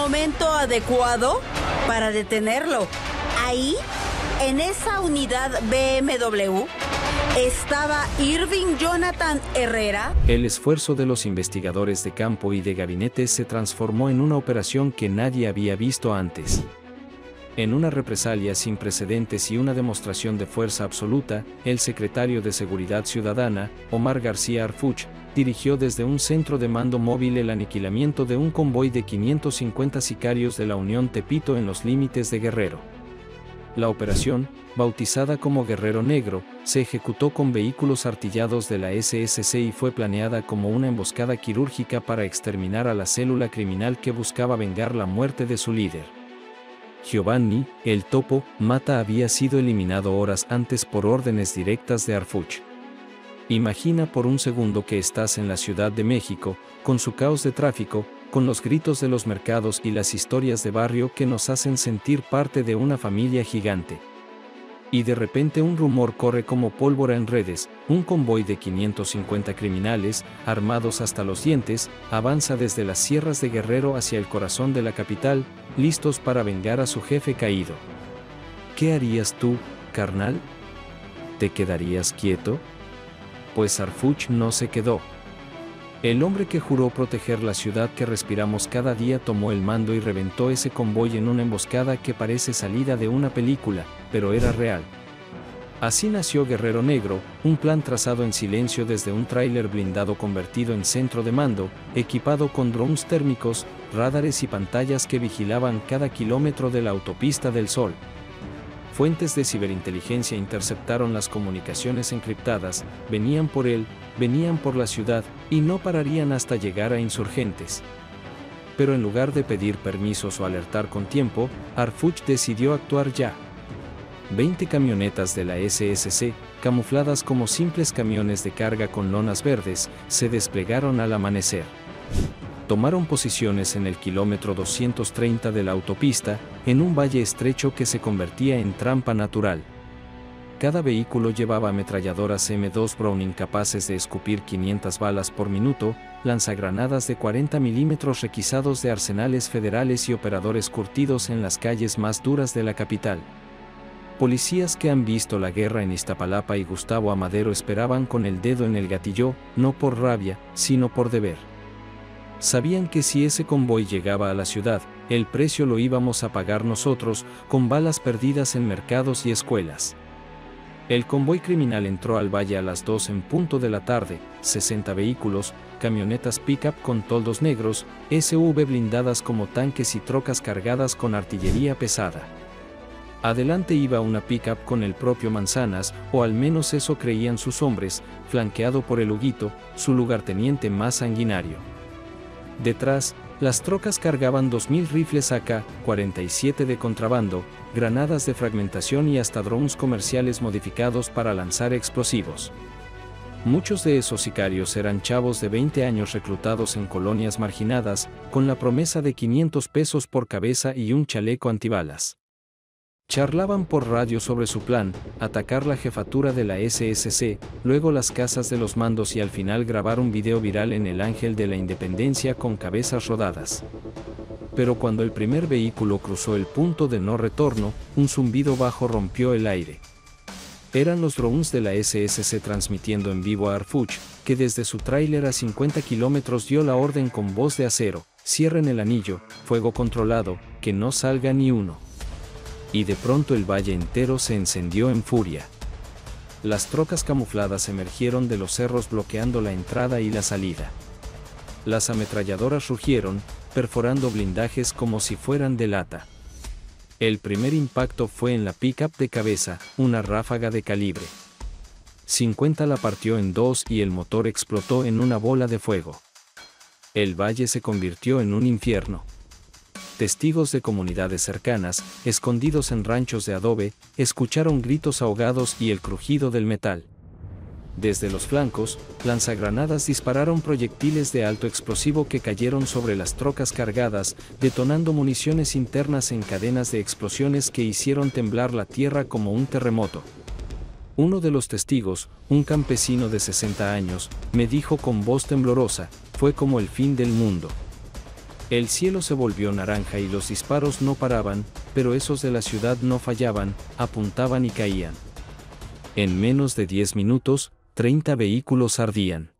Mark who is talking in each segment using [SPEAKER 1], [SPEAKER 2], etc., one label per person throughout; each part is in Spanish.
[SPEAKER 1] momento adecuado para detenerlo. Ahí, en esa unidad BMW, estaba Irving Jonathan Herrera.
[SPEAKER 2] El esfuerzo de los investigadores de campo y de gabinete se transformó en una operación que nadie había visto antes. En una represalia sin precedentes y una demostración de fuerza absoluta, el secretario de Seguridad Ciudadana, Omar García Harfuch, dirigió desde un centro de mando móvil el aniquilamiento de un convoy de 550 sicarios de la Unión Tepito en los límites de Guerrero. La operación, bautizada como Guerrero Negro, se ejecutó con vehículos artillados de la SSC y fue planeada como una emboscada quirúrgica para exterminar a la célula criminal que buscaba vengar la muerte de su líder. Giovanni, el Topo, Mata había sido eliminado horas antes por órdenes directas de Harfuch. Imagina por un segundo que estás en la Ciudad de México, con su caos de tráfico, con los gritos de los mercados y las historias de barrio que nos hacen sentir parte de una familia gigante. Y de repente un rumor corre como pólvora en redes: un convoy de 550 criminales, armados hasta los dientes, avanza desde las sierras de Guerrero hacia el corazón de la capital, listos para vengar a su jefe caído. ¿Qué harías tú, carnal? ¿Te quedarías quieto? Pues Harfuch no se quedó. El hombre que juró proteger la ciudad que respiramos cada día tomó el mando y reventó ese convoy en una emboscada que parece salida de una película, pero era real. Así nació Guerrero Negro, un plan trazado en silencio desde un tráiler blindado convertido en centro de mando, equipado con drones térmicos, radares y pantallas que vigilaban cada kilómetro de la autopista del Sol. Fuentes de ciberinteligencia interceptaron las comunicaciones encriptadas, venían por él, venían por la ciudad, y no pararían hasta llegar a Insurgentes. Pero en lugar de pedir permisos o alertar con tiempo, Harfuch decidió actuar ya. 20 camionetas de la SSC, camufladas como simples camiones de carga con lonas verdes, se desplegaron al amanecer. Tomaron posiciones en el kilómetro 230 de la autopista, en un valle estrecho que se convertía en trampa natural. Cada vehículo llevaba ametralladoras M2 Browning capaces de escupir 500 balas por minuto, lanzagranadas de 40 milímetros requisados de arsenales federales y operadores curtidos en las calles más duras de la capital. Policías que han visto la guerra en Iztapalapa y Gustavo Amadero esperaban con el dedo en el gatillo, no por rabia, sino por deber. Sabían que si ese convoy llegaba a la ciudad, el precio lo íbamos a pagar nosotros, con balas perdidas en mercados y escuelas. El convoy criminal entró al valle a las 2 en punto de la tarde, 60 vehículos, camionetas pick-up con toldos negros, SUV blindadas como tanques y trocas cargadas con artillería pesada. Adelante iba una pick-up con el propio Manzanas, o al menos eso creían sus hombres, flanqueado por el Huguito, su lugarteniente más sanguinario. Detrás, las trocas cargaban 2000 rifles AK-47 de contrabando, granadas de fragmentación y hasta drones comerciales modificados para lanzar explosivos. Muchos de esos sicarios eran chavos de 20 años reclutados en colonias marginadas, con la promesa de 500 pesos por cabeza y un chaleco antibalas. Charlaban por radio sobre su plan: atacar la jefatura de la SSC, luego las casas de los mandos y al final grabar un video viral en el Ángel de la Independencia con cabezas rodadas. Pero cuando el primer vehículo cruzó el punto de no retorno, un zumbido bajo rompió el aire. Eran los drones de la SSC transmitiendo en vivo a Harfuch, que desde su tráiler a 50 kilómetros dio la orden con voz de acero: cierren el anillo, fuego controlado, que no salga ni uno. Y de pronto el valle entero se encendió en furia. Las trocas camufladas emergieron de los cerros bloqueando la entrada y la salida. Las ametralladoras rugieron, perforando blindajes como si fueran de lata. El primer impacto fue en la pick-up de cabeza, una ráfaga de calibre 50 la partió en dos y el motor explotó en una bola de fuego. El valle se convirtió en un infierno. Testigos de comunidades cercanas, escondidos en ranchos de adobe, escucharon gritos ahogados y el crujido del metal. Desde los flancos, lanzagranadas dispararon proyectiles de alto explosivo que cayeron sobre las trocas cargadas, detonando municiones internas en cadenas de explosiones que hicieron temblar la tierra como un terremoto. Uno de los testigos, un campesino de 60 años, me dijo con voz temblorosa: fue como el fin del mundo. El cielo se volvió naranja y los disparos no paraban, pero esos de la ciudad no fallaban, apuntaban y caían. En menos de 10 minutos, 30 vehículos ardían.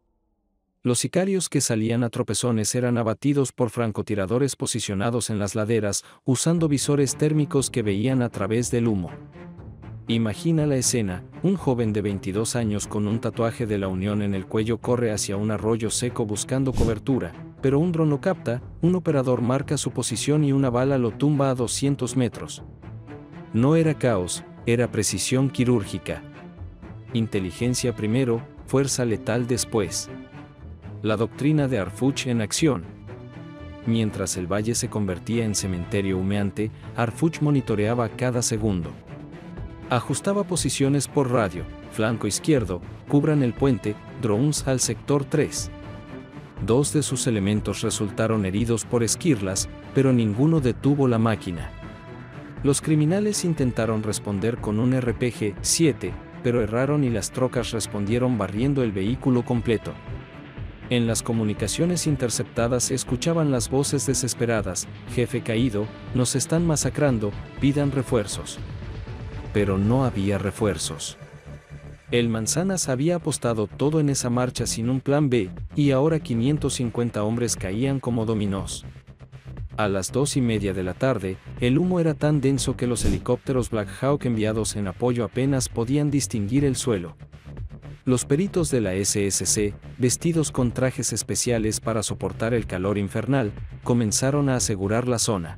[SPEAKER 2] Los sicarios que salían a tropezones eran abatidos por francotiradores posicionados en las laderas, usando visores térmicos que veían a través del humo. Imagina la escena: un joven de 22 años con un tatuaje de la Unión en el cuello corre hacia un arroyo seco buscando cobertura, pero un dron lo capta, un operador marca su posición y una bala lo tumba a 200 metros. No era caos, era precisión quirúrgica. Inteligencia primero, fuerza letal después. La doctrina de Harfuch en acción. Mientras el valle se convertía en cementerio humeante, Harfuch monitoreaba cada segundo. Ajustaba posiciones por radio: flanco izquierdo, cubran el puente, drones al sector 3. 2 de sus elementos resultaron heridos por esquirlas, pero ninguno detuvo la máquina. Los criminales intentaron responder con un RPG-7, pero erraron y las trocas respondieron barriendo el vehículo completo. En las comunicaciones interceptadas se escuchaban las voces desesperadas: jefe caído, nos están masacrando, pidan refuerzos. Pero no había refuerzos. El Manzanas había apostado todo en esa marcha sin un plan B, y ahora 550 hombres caían como dominós. A las 2:30 de la tarde, el humo era tan denso que los helicópteros Black Hawk enviados en apoyo apenas podían distinguir el suelo. Los peritos de la SSC, vestidos con trajes especiales para soportar el calor infernal, comenzaron a asegurar la zona.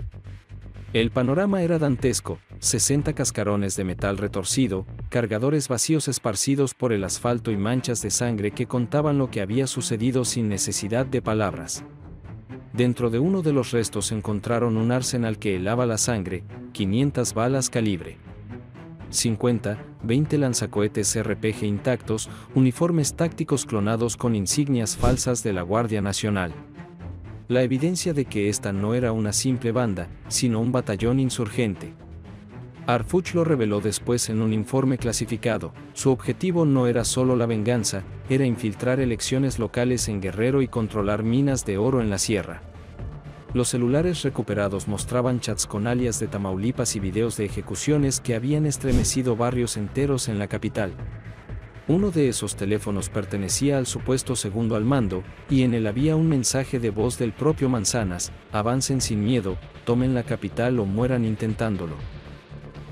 [SPEAKER 2] El panorama era dantesco: 60 cascarones de metal retorcido, cargadores vacíos esparcidos por el asfalto y manchas de sangre que contaban lo que había sucedido sin necesidad de palabras. Dentro de uno de los restos encontraron un arsenal que helaba la sangre: 500 balas calibre 50, 20 lanzacohetes RPG intactos, uniformes tácticos clonados con insignias falsas de la Guardia Nacional. La evidencia de que esta no era una simple banda, sino un batallón insurgente. Harfuch lo reveló después en un informe clasificado: su objetivo no era solo la venganza, era infiltrar elecciones locales en Guerrero y controlar minas de oro en la sierra. Los celulares recuperados mostraban chats con alias de Tamaulipas y videos de ejecuciones que habían estremecido barrios enteros en la capital. Uno de esos teléfonos pertenecía al supuesto segundo al mando, y en él había un mensaje de voz del propio Manzanas: avancen sin miedo, tomen la capital o mueran intentándolo.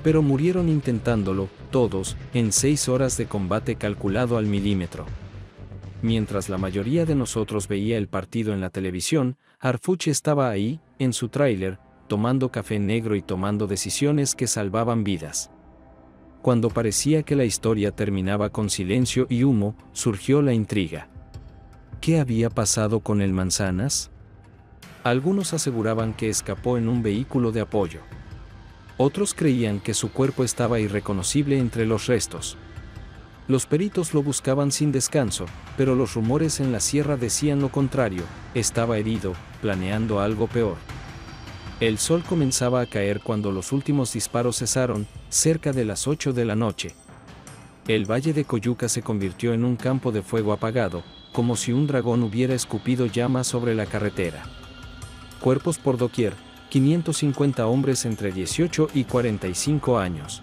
[SPEAKER 2] Pero murieron intentándolo, todos, en 6 horas de combate calculado al milímetro. Mientras la mayoría de nosotros veía el partido en la televisión, Harfuch estaba ahí, en su tráiler, tomando café negro y tomando decisiones que salvaban vidas. Cuando parecía que la historia terminaba con silencio y humo, surgió la intriga. ¿Qué había pasado con el Manzanas? Algunos aseguraban que escapó en un vehículo de apoyo. Otros creían que su cuerpo estaba irreconocible entre los restos. Los peritos lo buscaban sin descanso, pero los rumores en la sierra decían lo contrario: estaba herido, planeando algo peor. El sol comenzaba a caer cuando los últimos disparos cesaron, cerca de las 8 de la noche. El valle de Coyuca se convirtió en un campo de fuego apagado, como si un dragón hubiera escupido llamas sobre la carretera. Cuerpos por doquier, 550 hombres entre 18 y 45 años.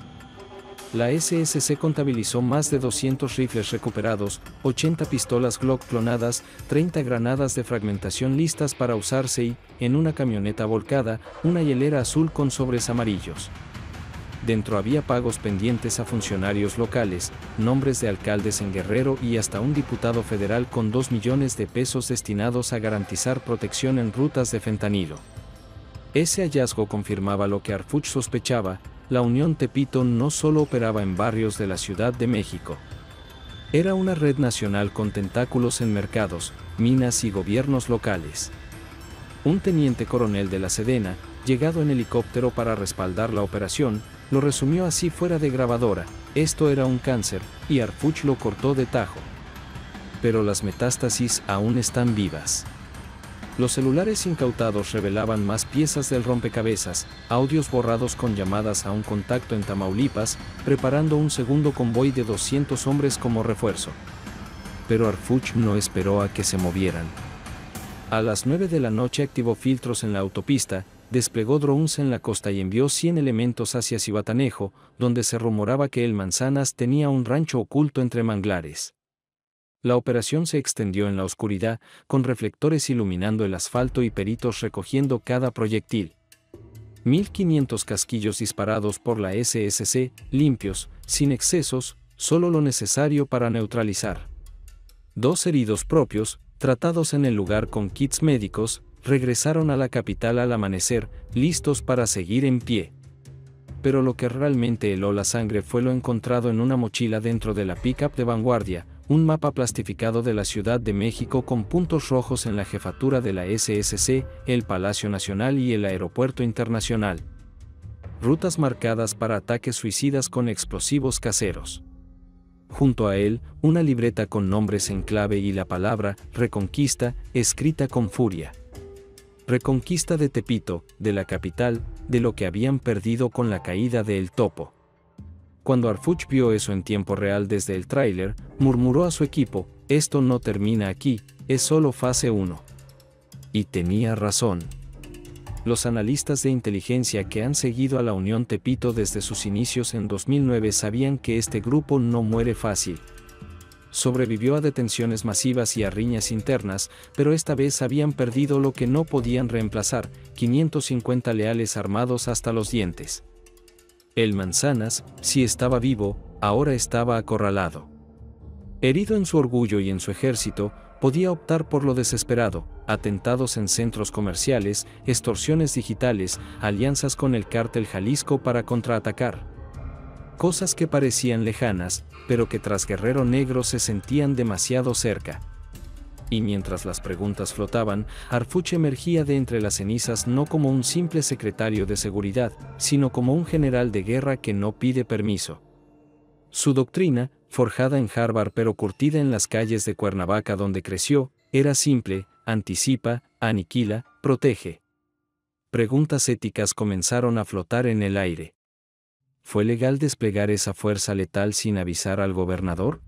[SPEAKER 2] La SSC contabilizó más de 200 rifles recuperados, 80 pistolas Glock clonadas, 30 granadas de fragmentación listas para usarse y, en una camioneta volcada, una hielera azul con sobres amarillos. Dentro había pagos pendientes a funcionarios locales, nombres de alcaldes en Guerrero y hasta un diputado federal con 2 millones de pesos destinados a garantizar protección en rutas de fentanilo. Ese hallazgo confirmaba lo que Harfuch sospechaba: la Unión Tepito no solo operaba en barrios de la Ciudad de México. Era una red nacional con tentáculos en mercados, minas y gobiernos locales. Un teniente coronel de la Sedena, llegado en helicóptero para respaldar la operación, lo resumió así fuera de grabadora: esto era un cáncer, y Harfuch lo cortó de tajo. Pero las metástasis aún están vivas. Los celulares incautados revelaban más piezas del rompecabezas: audios borrados con llamadas a un contacto en Tamaulipas, preparando un segundo convoy de 200 hombres como refuerzo. Pero Harfuch no esperó a que se movieran. A las 9 de la noche activó filtros en la autopista, desplegó drones en la costa y envió 100 elementos hacia Zihuatanejo, donde se rumoraba que el Manzanas tenía un rancho oculto entre manglares. La operación se extendió en la oscuridad, con reflectores iluminando el asfalto y peritos recogiendo cada proyectil. 1.500 casquillos disparados por la SSC, limpios, sin excesos, solo lo necesario para neutralizar. 2 heridos propios, tratados en el lugar con kits médicos, regresaron a la capital al amanecer, listos para seguir en pie. Pero lo que realmente heló la sangre fue lo encontrado en una mochila dentro de la pick-up de vanguardia, un mapa plastificado de la Ciudad de México con puntos rojos en la jefatura de la SSC, el Palacio Nacional y el Aeropuerto Internacional. Rutas marcadas para ataques suicidas con explosivos caseros. Junto a él, una libreta con nombres en clave y la palabra Reconquista, escrita con furia. Reconquista de Tepito, de la capital, de lo que habían perdido con la caída de El Topo. Cuando Harfuch vio eso en tiempo real desde el tráiler, murmuró a su equipo: esto no termina aquí, es solo fase 1. Y tenía razón. Los analistas de inteligencia que han seguido a la Unión Tepito desde sus inicios en 2009 sabían que este grupo no muere fácil. Sobrevivió a detenciones masivas y a riñas internas, pero esta vez habían perdido lo que no podían reemplazar: 550 leales armados hasta los dientes. El Manzanas, si estaba vivo, ahora estaba acorralado. Herido en su orgullo y en su ejército, podía optar por lo desesperado: atentados en centros comerciales, extorsiones digitales, alianzas con el cártel Jalisco para contraatacar. Cosas que parecían lejanas, pero que tras Guerrero Negro se sentían demasiado cerca. Y mientras las preguntas flotaban, Harfuch emergía de entre las cenizas no como un simple secretario de seguridad, sino como un general de guerra que no pide permiso. Su doctrina, forjada en Harvard pero curtida en las calles de Cuernavaca donde creció, era simple: anticipa, aniquila, protege. Preguntas éticas comenzaron a flotar en el aire. ¿Fue legal desplegar esa fuerza letal sin avisar al gobernador?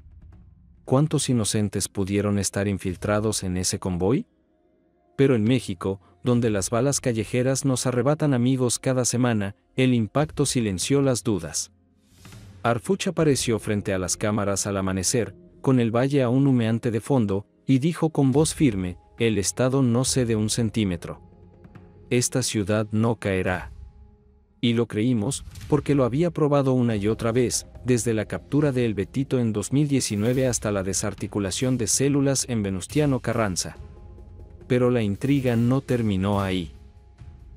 [SPEAKER 2] ¿Cuántos inocentes pudieron estar infiltrados en ese convoy? Pero en México, donde las balas callejeras nos arrebatan amigos cada semana, el impacto silenció las dudas. Harfuch apareció frente a las cámaras al amanecer, con el valle aún humeante de fondo, y dijo con voz firme: el Estado no cede un centímetro. Esta ciudad no caerá. Y lo creímos, porque lo había probado una y otra vez, desde la captura de El Betito en 2019 hasta la desarticulación de células en Venustiano Carranza. Pero la intriga no terminó ahí.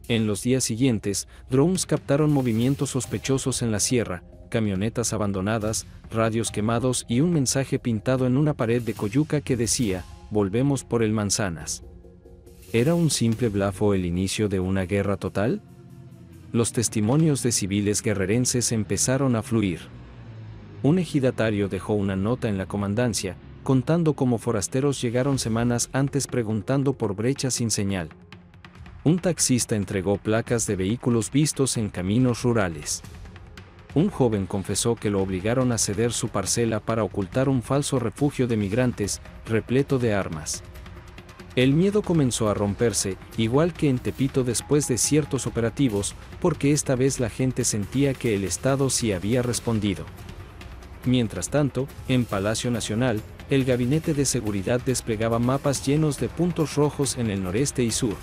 [SPEAKER 2] En los días siguientes, drones captaron movimientos sospechosos en la sierra, camionetas abandonadas, radios quemados y un mensaje pintado en una pared de Coyuca que decía: volvemos por el Manzanas. ¿Era un simple blaf o el inicio de una guerra total? Los testimonios de civiles guerrerenses empezaron a fluir. Un ejidatario dejó una nota en la comandancia, contando cómo forasteros llegaron semanas antes preguntando por brechas sin señal. Un taxista entregó placas de vehículos vistos en caminos rurales. Un joven confesó que lo obligaron a ceder su parcela para ocultar un falso refugio de migrantes, repleto de armas. El miedo comenzó a romperse, igual que en Tepito después de ciertos operativos, porque esta vez la gente sentía que el Estado sí había respondido. Mientras tanto, en Palacio Nacional, el Gabinete de Seguridad desplegaba mapas llenos de puntos rojos en el noreste y sur.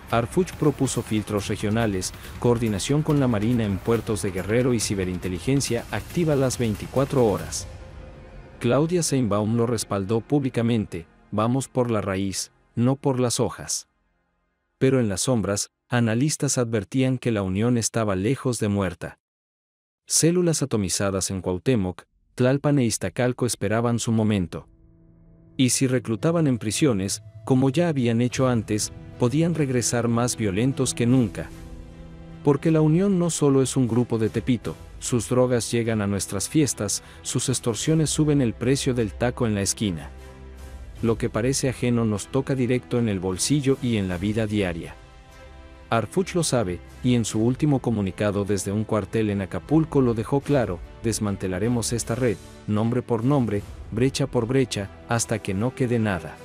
[SPEAKER 2] Harfuch propuso filtros regionales, coordinación con la Marina en puertos de Guerrero y ciberinteligencia activa las 24 horas. Claudia Sheinbaum lo respaldó públicamente: vamos por la raíz, no por las hojas. Pero en las sombras, analistas advertían que la Unión estaba lejos de muerta. Células atomizadas en Cuauhtémoc, Tlalpan e Iztacalco esperaban su momento. Y si reclutaban en prisiones, como ya habían hecho antes, podían regresar más violentos que nunca. Porque la Unión no solo es un grupo de Tepito, sus drogas llegan a nuestras fiestas, sus extorsiones suben el precio del taco en la esquina. Lo que parece ajeno nos toca directo en el bolsillo y en la vida diaria. Harfuch lo sabe, y en su último comunicado desde un cuartel en Acapulco lo dejó claro: desmantelaremos esta red, nombre por nombre, brecha por brecha, hasta que no quede nada.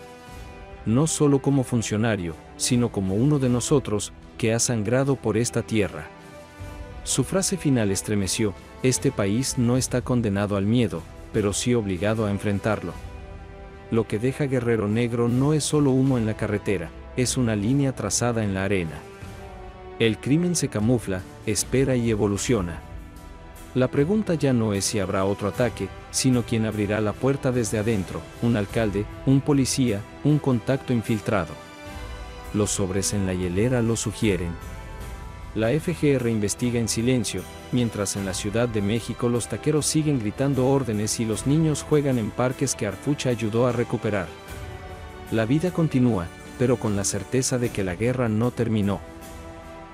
[SPEAKER 2] no solo como funcionario, sino como uno de nosotros, que ha sangrado por esta tierra. Su frase final estremeció: este país no está condenado al miedo, pero sí obligado a enfrentarlo. Lo que deja Guerrero Negro no es solo humo en la carretera, es una línea trazada en la arena. El crimen se camufla, espera y evoluciona. La pregunta ya no es si habrá otro ataque, sino quién abrirá la puerta desde adentro: un alcalde, un policía, un contacto infiltrado. Los sobres en la hielera lo sugieren. La FGR investiga en silencio, mientras en la Ciudad de México los taqueros siguen gritando órdenes y los niños juegan en parques que Harfuch ayudó a recuperar. La vida continúa, pero con la certeza de que la guerra no terminó.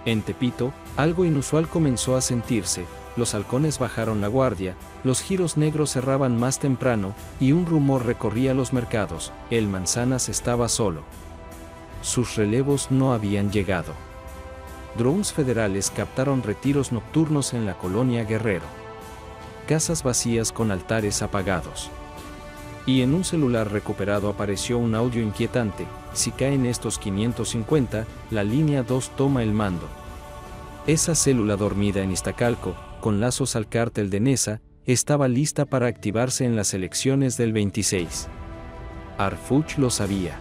[SPEAKER 2] En Tepito, algo inusual comenzó a sentirse: los halcones bajaron la guardia, los giros negros cerraban más temprano, y un rumor recorría los mercados: el Manzanas estaba solo. Sus relevos no habían llegado. Drones federales captaron retiros nocturnos en la colonia Guerrero. Casas vacías con altares apagados. Y en un celular recuperado apareció un audio inquietante: si caen estos 550, la línea 2 toma el mando. Esa célula dormida en Iztacalco, con lazos al cártel de Nesa, estaba lista para activarse en las elecciones del 26. Harfuch lo sabía.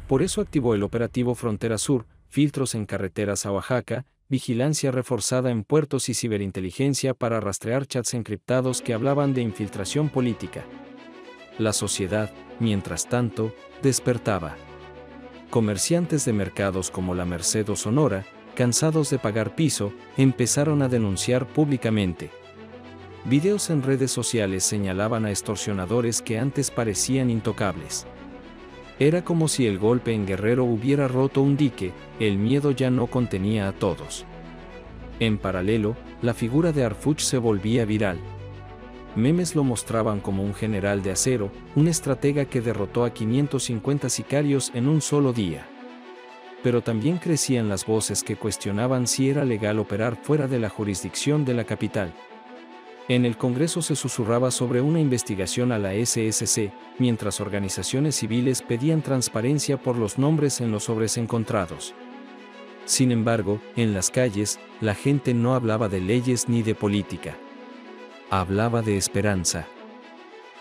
[SPEAKER 2] Por eso activó el operativo Frontera Sur, filtros en carreteras a Oaxaca, vigilancia reforzada en puertos y ciberinteligencia para rastrear chats encriptados que hablaban de infiltración política. La sociedad, mientras tanto, despertaba. Comerciantes de mercados como La Merced o Sonora, cansados de pagar piso, empezaron a denunciar públicamente. Videos en redes sociales señalaban a extorsionadores que antes parecían intocables. Era como si el golpe en Guerrero hubiera roto un dique, el miedo ya no contenía a todos. En paralelo, la figura de Harfuch se volvía viral. Memes lo mostraban como un general de acero, un estratega que derrotó a 550 sicarios en un solo día. Pero también crecían las voces que cuestionaban si era legal operar fuera de la jurisdicción de la capital. En el Congreso se susurraba sobre una investigación a la SSC, mientras organizaciones civiles pedían transparencia por los nombres en los sobres encontrados. Sin embargo, en las calles, la gente no hablaba de leyes ni de política. Hablaba de esperanza.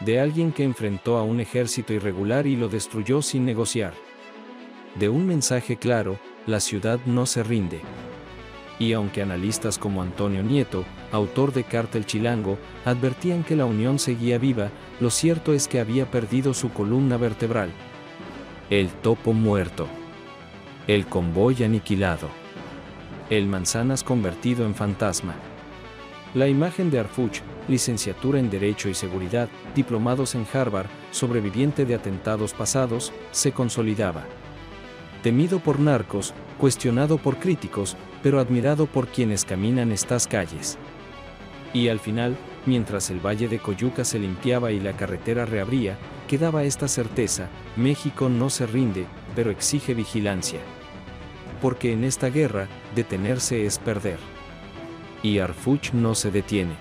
[SPEAKER 2] De alguien que enfrentó a un ejército irregular y lo destruyó sin negociar. De un mensaje claro: la ciudad no se rinde. Y aunque analistas como Antonio Nieto, autor de Cártel Chilango, advertían que la unión seguía viva, lo cierto es que había perdido su columna vertebral. El topo muerto. El convoy aniquilado. El Manzanas convertido en fantasma. La imagen de Harfuch, licenciatura en Derecho y Seguridad, diplomados en Harvard, sobreviviente de atentados pasados, se consolidaba. Temido por narcos, cuestionado por críticos, pero admirado por quienes caminan estas calles. Y al final, mientras el Valle de Coyuca se limpiaba y la carretera reabría, quedaba esta certeza: México no se rinde, pero exige vigilancia. Porque en esta guerra, detenerse es perder. Y Harfuch no se detiene.